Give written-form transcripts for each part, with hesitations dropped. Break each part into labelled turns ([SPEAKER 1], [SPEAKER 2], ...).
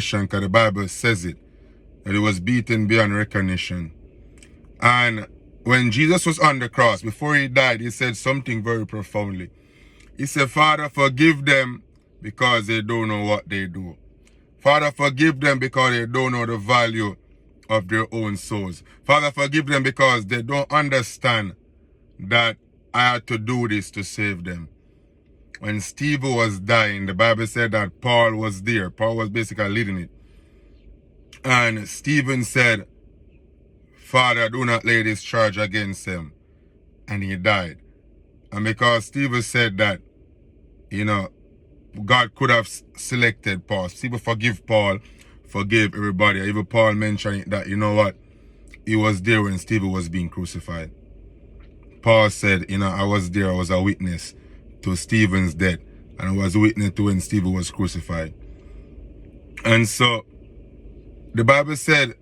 [SPEAKER 1] because the Bible says it, that he was beaten beyond recognition. And when Jesus was on the cross, before he died, he said something very profoundly. He said, Father, forgive them because they don't know what they do. Father, forgive them because they don't know the value of their own souls. Father, forgive them because they don't understand that I had to do this to save them. When Stephen was dying, the Bible said that Paul was there. Paul was basically leading it. And Stephen said, Father, do not lay this charge against him. And he died. And because Stephen said that, God could have selected Paul. Stephen forgive Paul, forgive everybody. Even Paul mentioned that, he was there when Stephen was being crucified. Paul said, I was there, I was a witness to Stephen's death. And I was a witness to when Stephen was crucified. And so, the Bible said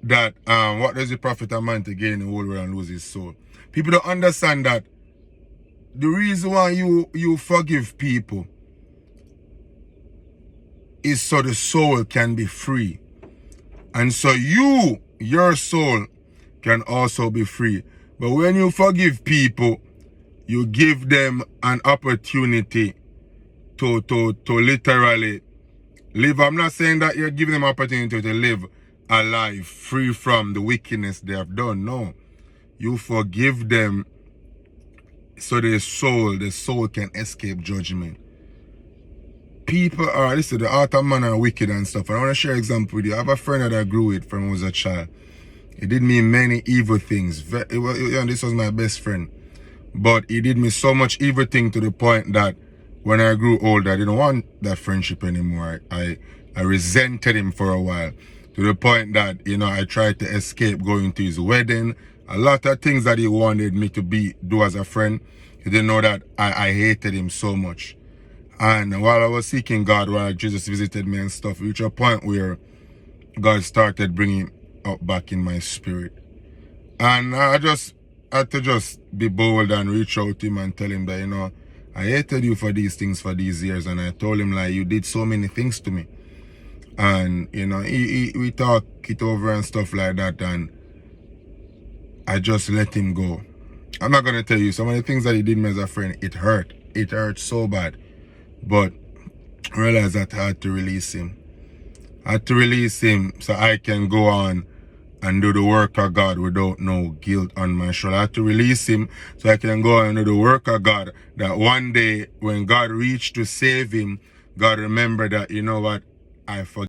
[SPEAKER 1] that, what does it profit a man to gain the whole world and lose his soul? People don't understand that the reason why you forgive people is so the soul can be free. And so your soul can also be free. But when you forgive people, you give them an opportunity to literally live. I'm not saying that you're giving them an opportunity to live a life free from the wickedness they have done. No. You forgive them so the soul can escape judgment. People are, listen, the heart of man are wicked and stuff. And I want to share an example with you. I have a friend that I grew with from when I was a child. He did me many evil things. This was my best friend. But he did me so much evil thing to the point that when I grew older, I didn't want that friendship anymore. I resented him for a while. To the point that, I tried to escape going to his wedding. A lot of things that he wanted me to do as a friend. He didn't know that I hated him so much. And while I was seeking God, while Jesus visited me and stuff, reached a point where God started bringing up back in my spirit. And I just had to just be bold and reach out to him and tell him that, I hated you for these things for these years. And I told him, like, you did so many things to me. And, we talk it over and stuff like that. And I just let him go. I'm not going to tell you, some of the things that he did me as a friend, it hurt. It hurt so bad. But I realized that I had to release him. I had to release him so I can go on and do the work of God without no guilt on my shoulder. I had to release him so I can go on and do the work of God. That one day when God reached to save him, God remembered that, I forgive.